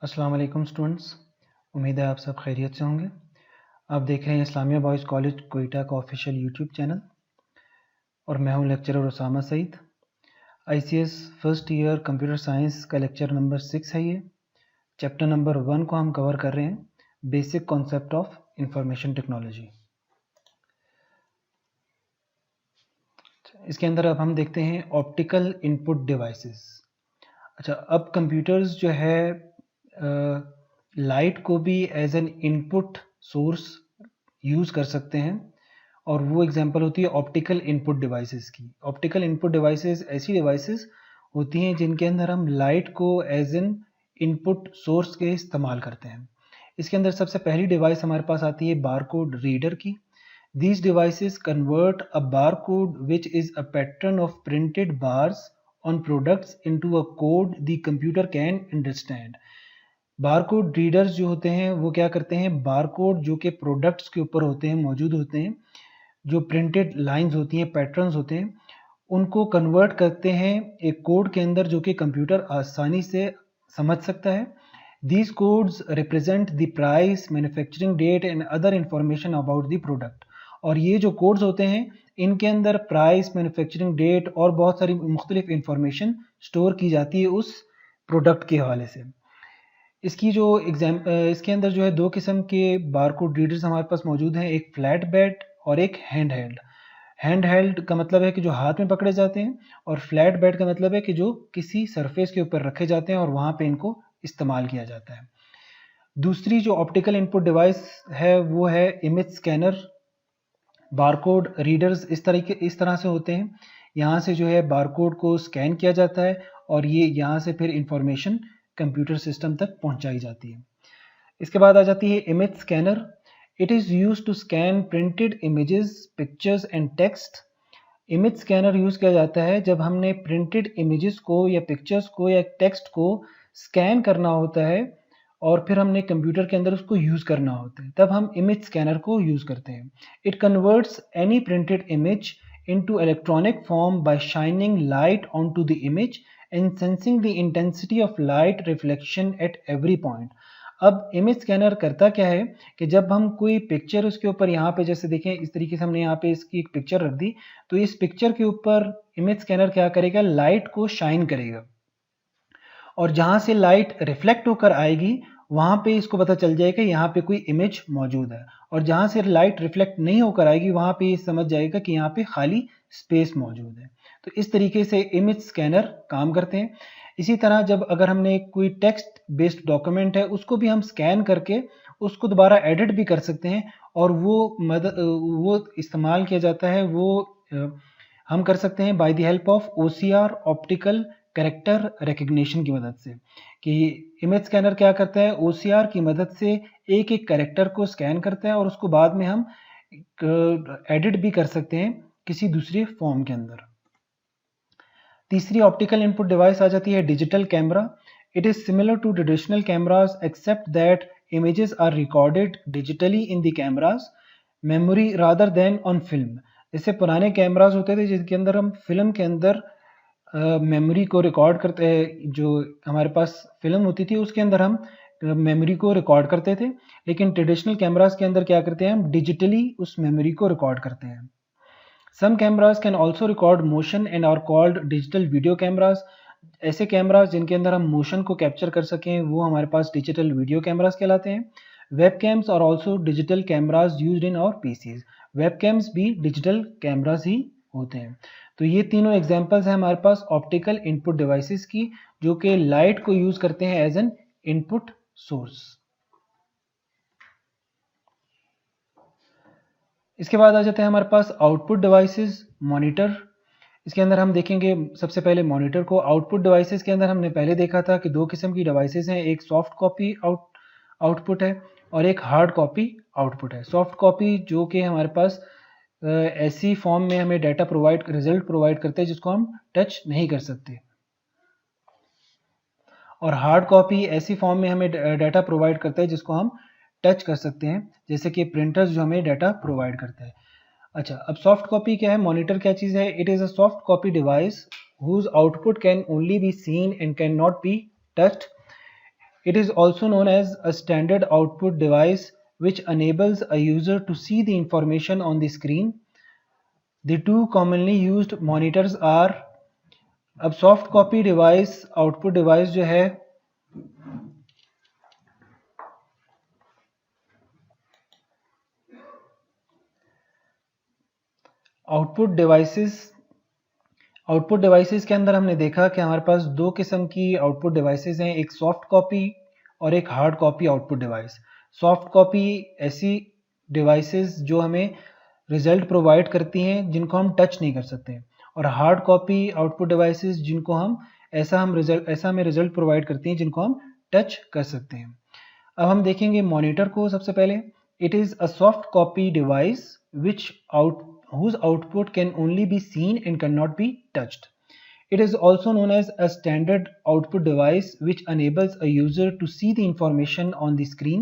अस्सलाम वालेकुम स्टूडेंट्स, उम्मीद है आप सब खैरियत से होंगे। आप देख रहे हैं इस्लामिया बॉयज़ कॉलेज कोयटा का ऑफिशियल यूट्यूब चैनल और मैं हूं lecturer Usama Saeed. ICS first year computer science का लेक्चर नंबर 6 है ये। चैप्टर नंबर 1 को हम कवर कर रहे हैं, basic concept of information technology. इसके अंदर अब हम देखते हैं ऑप्टिकल इनपुट डिवाइसेस। अच्छा, अब कंप्यूटर्स जो है लाइट को भी as an input source use कर सकते हैं और वो एग्जांपल होती है ऑप्टिकल इनपुट डिवाइसेस की। ऑप्टिकल इनपुट डिवाइसेस ऐसी डिवाइसेस होती हैं जिनके अंदर हम लाइट को एज एन इनपुट सोर्स के इस्तेमाल करते हैं। इसके अंदर सबसे पहली डिवाइस हमारे पास आती है बारकोड रीडर की। These devices convert a barcode, which is a pattern of printed bars on products, into a code the computer can understand. Barcode readers जो होते हैं वो क्या करते हैं, बारकोड जो कि प्रोडक्ट्स के ऊपर होते हैं, मौजूद होते हैं, जो प्रिंटेड लाइंस होती हैं, पैटर्न्स होते हैं, उनको कन्वर्ट करते हैं एक कोड के अंदर जो कि कंप्यूटर आसानी से समझ सकता है। These codes represent the price, manufacturing date and other information about the product. और ये जो कोड्स होते हैं इनके अंदर प्राइस, मैन्युफैक्चरिंग डेट और बहुत सारी मुख्तलिफ इंफॉर्मेशन स्टोर की जाती है उस प्रोडक्ट के हवाले से। इसकी जो इसके अंदर जो है दो किस्म के बारकोड रीडर्स हमारे पास मौजूद हैं, एक फ्लैट बेड और एक हैंड हेल्ड। हैंड हेल्ड का मतलब है कि जो हाथ में पकड़े जाते हैं और फ्लैट बेड का मतलब है कि जो किसी सरफेस के ऊपर रखे जाते हैं और वहाँ पे इनको इस्तेमाल किया जाता है। दूसरी जो ऑप्टिकल इनपुट डिवाइस है वो है इमेज स्कैनर। बारकोड रीडर्स इस तरह से होते हैं, यहाँ से जो है बारकोड को स्कैन किया जाता है और ये यहाँ से फिर इंफॉर्मेशन कंप्यूटर सिस्टम तक पहुँचाई जाती है। इसके बाद आ जाती है image scanner. It is use to scan printed images, pictures and text. Image scanner use किया जाता है जब हमने प्रिंटेड इमेजेस को या पिक्चर्स को या टेक्स्ट को स्कैन करना होता है और फिर हमने कंप्यूटर के अंदर उसको यूज़ करना होता है, तब हम इमेज स्कैनर को यूज़ करते हैं। It converts any printed image into electronic form by shining light onto the image and sensing the intensity of light reflection at every point. अब इमेज स्कैनर करता क्या है कि जब हम कोई पिक्चर उसके ऊपर यहाँ पे जैसे देखें इस तरीके से हमने यहाँ पे इसकी एक पिक्चर रख दी, तो इस पिक्चर के ऊपर इमेज स्कैनर क्या करेगा, लाइट को शाइन करेगा और जहाँ से लाइट रिफ्लेक्ट होकर आएगी वहाँ पे इसको पता चल जाएगा कि यहाँ पे कोई इमेज मौजूद है और जहाँ से लाइट रिफ्लेक्ट नहीं होकर आएगी वहाँ पे ये समझ जाएगा कि यहाँ पे खाली स्पेस मौजूद है। तो इस तरीके से इमेज स्कैनर काम करते हैं। इसी तरह जब अगर हमने कोई टेक्स्ट बेस्ड डॉक्यूमेंट है उसको भी हम स्कैन करके उसको दोबारा एडिट भी कर सकते हैं और वो इस्तेमाल किया जाता है, वो हम कर सकते हैं by the help of OCR, optical character recognition की मदद से। कि इमेज स्कैनर क्या करता है, OCR की मदद से एक एक कैरेक्टर को स्कैन करता है और उसको बाद में हम एडिट भी कर सकते हैं किसी दूसरे फॉर्म के अंदर। तीसरी ऑप्टिकल इनपुट डिवाइस आ जाती है digital camera. It is similar to traditional cameras except that images are recorded digitally in the cameras memory rather than on film. जैसे पुराने कैमराज होते थे जिनके अंदर हम फिल्म के अंदर मेमोरी को रिकॉर्ड करते हैं, जो हमारे पास फिल्म होती थी उसके अंदर हम मेमोरी को रिकॉर्ड करते थे, लेकिन ट्रेडिशनल कैमरास के अंदर क्या करते हैं, हम डिजिटली उस मेमोरी को रिकॉर्ड करते हैं। Some cameras can also record motion and are called digital video cameras. ऐसे कैमरास जिनके अंदर हम मोशन को कैप्चर कर सकें वो हमारे पास डिजिटल वीडियो कैमरास कहलाते हैं। Web cams are also digital cameras use in our PCs. Web cams भी डिजिटल कैमरास ही होते हैं। तो ये तीनों एग्जांपल्स हैं हमारे पास ऑप्टिकल इनपुट डिवाइसेस की जो कि लाइट को यूज करते हैं एज एन इनपुट सोर्स। इसके बाद आ जाते हैं हमारे पास आउटपुट डिवाइसेस, मॉनिटर। इसके अंदर हम देखेंगे सबसे पहले मॉनिटर को। आउटपुट डिवाइसेस के अंदर हमने पहले देखा था कि दो किस्म की डिवाइसेस हैं, एक सॉफ्ट कॉपी आउटपुट है और एक हार्ड कॉपी आउटपुट है। सॉफ्ट कॉपी जो कि हमारे पास ऐसी फॉर्म में हमें डाटा रिजल्ट प्रोवाइड करते हैं जिसको हम टच नहीं कर सकते, और हार्ड कॉपी ऐसी फॉर्म में हमें डाटा प्रोवाइड करता है जिसको हम टच कर सकते हैं, जैसे कि प्रिंटर्स जो हमें डाटा प्रोवाइड करते हैं। अच्छा, अब सॉफ्ट कॉपी क्या है, मॉनिटर क्या चीज़ है। It is a soft copy device whose output can only be seen and can not be touched. It is also known as a standard output device which enables a user to see the information on the screen. The two commonly used monitors are, अब soft copy device output device जो है output devices के अंदर हमने देखा कि हमारे पास दो किस्म की आउटपुट डिवाइसेस हैं, एक सॉफ्ट कॉपी और एक hard copy output device. Soft copy ऐसी डिवाइसेस जो हमें रिजल्ट प्रोवाइड करती हैं जिनको हम टच नहीं कर सकते, और हार्ड कॉपी आउटपुट डिवाइसेस जिनको हम ऐसा हमें रिजल्ट प्रोवाइड करती हैं जिनको हम टच कर सकते हैं। अब हम देखेंगे मॉनिटर को। सबसे पहले, it is a soft copy device whose output can only be seen and cannot be touched. It is also known as a standard output device which enables a user to see the information on the screen.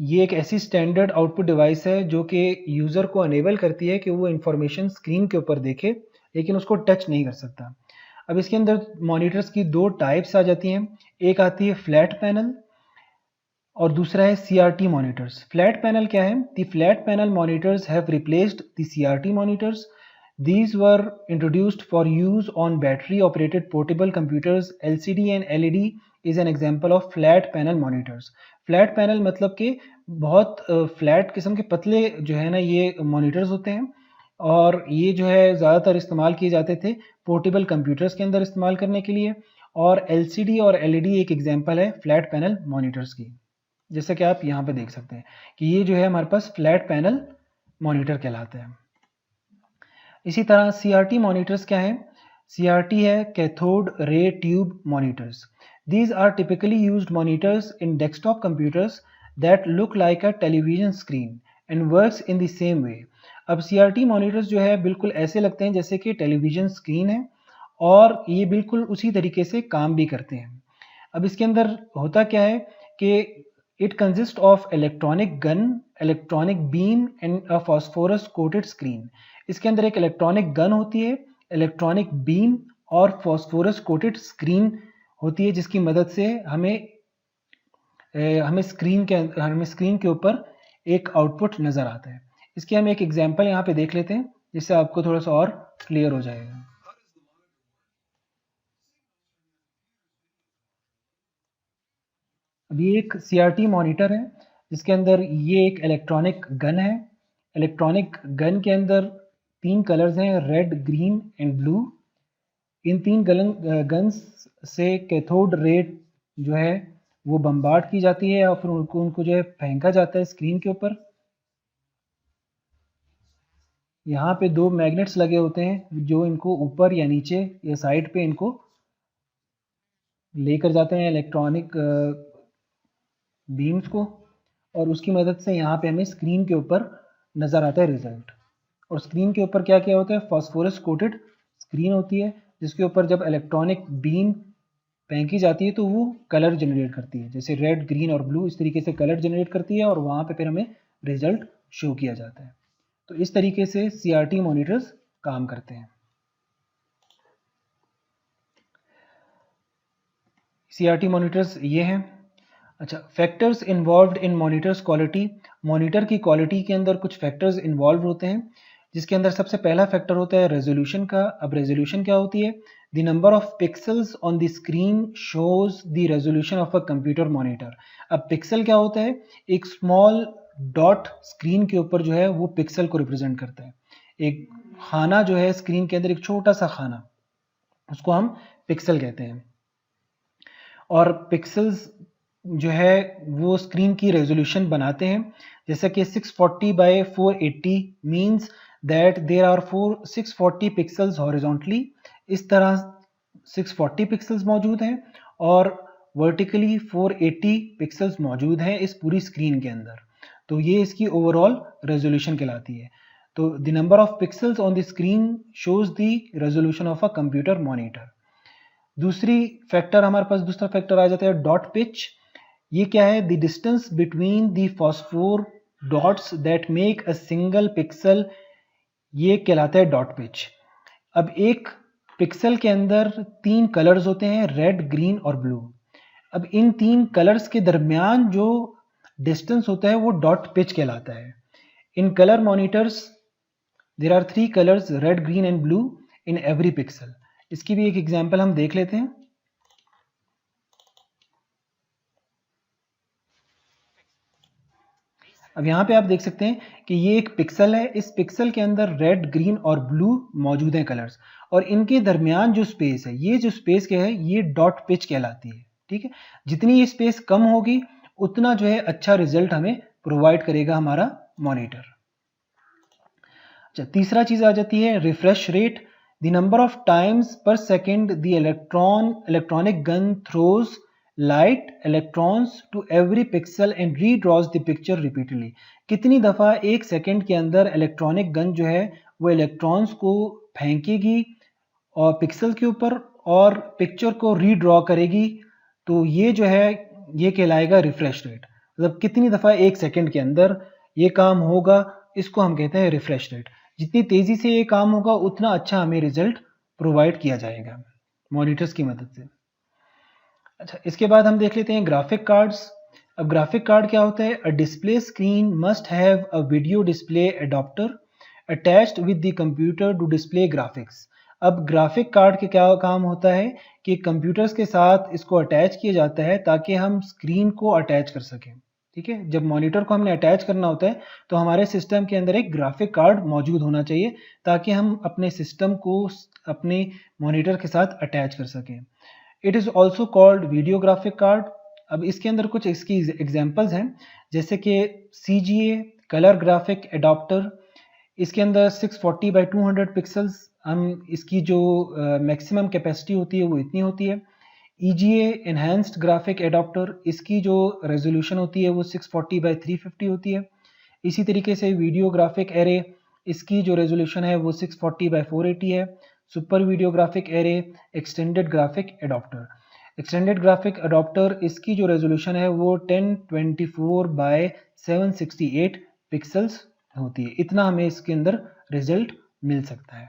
ये एक ऐसी standard output device है जो कि user को enable करती है कि वो इंफॉर्मेशन स्क्रीन के ऊपर देखे, लेकिन उसको टच नहीं कर सकता। अब इसके अंदर मॉनिटर्स की दो टाइप्स आ जाती हैं, एक आती है फ्लैट पैनल और दूसरा है CRT मॉनिटर्स। फ्लैट पैनल क्या है? The flat panel monitors have replaced the CRT monitors. These were introduced for use on battery operated portable computers. LCD and LED is an example of flat panel monitors. Flat panel मतलब कि बहुत flat किस्म के पतले जो है ना ये मॉनिटर्स होते हैं, और ये जो है ज़्यादातर इस्तेमाल किए जाते थे पोर्टेबल कंप्यूटर्स के अंदर इस्तेमाल करने के लिए। और LCD और LED एक एग्जांपल है फ्लैट पैनल मॉनिटर्स की, जैसे कि आप यहाँ पे देख सकते हैं कि ये जो है हमारे पास फ्लैट पैनल मॉनिटर कहलाते हैं। इसी तरह CRT मॉनिटर्स क्या है? CRT है cathode ray tube monitors. These are typically used monitors in desktop computers that look like a television screen and works in the same way. अब CRT मॉनिटर्स जो है बिल्कुल ऐसे लगते हैं जैसे कि टेलीविज़न स्क्रीन है, और ये बिल्कुल उसी तरीके से काम भी करते हैं। अब इसके अंदर होता क्या है कि it consist of electronic gun, electronic beam and a phosphorus coated screen. इसके अंदर एक इलेक्ट्रॉनिक गन होती है, इलेक्ट्रॉनिक बीम और फॉस्फोरस कोटेड स्क्रीन होती है, जिसकी मदद से हमें स्क्रीन के ऊपर एक आउटपुट नज़र आता है। इसके हम एक एग्जांपल यहाँ पे देख लेते हैं जिससे आपको थोड़ा सा और क्लियर हो जाएगा। अब ये एक CRT मॉनिटर है जिसके अंदर ये एक इलेक्ट्रॉनिक गन है। इलेक्ट्रॉनिक गन के अंदर 3 कलर्स हैं, red, green and blue. In 3 guns से कैथोड रे जो है वो बम्बार्ड की जाती है और फिर उनको जो है फेंका जाता है स्क्रीन के ऊपर। यहाँ पे 2 मैग्नेट्स लगे होते हैं जो इनको ऊपर या नीचे या साइड पे इनको लेकर जाते हैं इलेक्ट्रॉनिक बीम्स को, और उसकी मदद से यहाँ पे हमें स्क्रीन के ऊपर नज़र आता है रिजल्ट। और स्क्रीन के ऊपर क्या क्या होता है? फॉस्फोरस कोटेड स्क्रीन होती है जिसके ऊपर जब इलेक्ट्रॉनिक बीम फेंकी जाती है तो वो कलर जनरेट करती है, जैसे रेड, ग्रीन और ब्लू, इस तरीके से कलर जनरेट करती है और वहाँ पे फिर हमें रिजल्ट शो किया जाता है। तो इस तरीके से CRT मॉनिटर्स काम करते हैं। CRT मॉनिटर्स ये हैं। अच्छा, फैक्टर्स इन्वॉल्व्ड इन मॉनिटर्स क्वालिटी। मॉनिटर की क्वालिटी के अंदर कुछ फैक्टर्स इन्वॉल्व होते हैं, जिसके अंदर सबसे पहला फैक्टर होता है रेजोल्यूशन का। अब रेजोल्यूशन क्या होती है? The number of pixels on the screen shows the resolution of a computer monitor. अब पिक्सल क्या होता है? एक स्मॉल डॉट स्क्रीन के ऊपर जो है वो पिक्सल को रिप्रेजेंट करता है। एक खाना जो है स्क्रीन के अंदर, एक छोटा सा खाना, उसको हम पिक्सल कहते हैं। और पिक्सल्स जो है वो स्क्रीन की रेजोल्यूशन बनाते हैं, जैसा कि 640 by 480 means that there are 640 pixels horizontally. इस तरह 640 पिक्सल्स मौजूद हैं और वर्टिकली 480 पिक्सल्स मौजूद हैं इस पूरी स्क्रीन के अंदर। तो ये इसकी ओवरऑल रेजोल्यूशन कहलाती है। तो the number of pixels on the screen shows the resolution of a computer monitor. दूसरा फैक्टर आ जाता है डॉट पिच। ये क्या है? The distance between the phosphor dots that make a single pixel, ये कहलाता है डॉट पिच। अब एक पिक्सल के अंदर 3 कलर्स होते हैं, रेड, ग्रीन और ब्लू। अब इन तीन कलर्स के दरमियान जो डिस्टेंस होता है वो डॉट पिच कहलाता है। In colour monitors there are 3 colours red, green and blue in every pixel. इसकी भी एक एग्जांपल हम देख लेते हैं। अब यहाँ पे आप देख सकते हैं कि ये एक पिक्सल है, इस पिक्सल के अंदर रेड, ग्रीन और ब्लू मौजूद हैं कलर्स, और इनके दरमियान जो स्पेस है, ये जो स्पेस क्या है, ये डॉट पिच कहलाती है। ठीक है, जितनी ये स्पेस कम होगी उतना जो है अच्छा रिजल्ट हमें प्रोवाइड करेगा हमारा मॉनिटर। अच्छा, तीसरा चीज आ जाती है refresh rate, the number of times per second the electronic gun throws light electrons to every pixel and redraws the picture repeatedly. कितनी दफ़ा एक सेकेंड के अंदर इलेक्ट्रॉनिक गन जो है वो इलेक्ट्रॉन्स को फेंकेगी और पिक्सल के ऊपर और पिक्चर को रीड्रॉ करेगी, तो ये जो है ये कहलाएगा रिफ्रेश रेट। मतलब कितनी दफ़ा एक सेकेंड के अंदर ये काम होगा, इसको हम कहते हैं रिफ्रेश रेट। जितनी तेज़ी से ये काम होगा उतना अच्छा हमें रिजल्ट प्रोवाइड किया जाएगा मॉनिटर्स की मदद से। अच्छा, इसके बाद हम देख लेते हैं ग्राफिक कार्ड्स। अब ग्राफिक कार्ड क्या होता है? A display screen must have a video display adapter attached with the computer to display graphics. अब ग्राफिक कार्ड के क्या काम होता है कि कंप्यूटर्स के साथ इसको अटैच किया जाता है ताकि हम स्क्रीन को अटैच कर सकें। ठीक है, जब मॉनिटर को हमने अटैच करना होता है तो हमारे सिस्टम के अंदर एक ग्राफिक कार्ड मौजूद होना चाहिए ताकि हम अपने सिस्टम को अपने मॉनिटर के साथ अटैच कर सकें। It is also called video graphic card. अब इसके अंदर कुछ इसकी एग्जाम्पल्स हैं, जैसे कि CGA कलर ग्राफिक एडाप्टर। इसके अंदर 640 बाई 200 पिक्सल्स, हम इसकी जो मैक्सिमम कैपेसिटी होती है वो इतनी होती है। EGA एनहेंस्ड ग्राफिक एडाप्टर, इसकी जो रेजोल्यूशन होती है वो 640 बाई 350 होती है। इसी तरीके से वीडियो ग्राफिक एरे, इसकी जो रेजोल्यूशन है वो 640 बाई 480 है। Super video graphic array, extended graphic adapter. Extended graphic adapter, इसकी जो रेजोल्यूशन है वो 1024 बाय 768 पिक्सल्स होती है। इतना हमें इसके अंदर रिजल्ट मिल सकता है।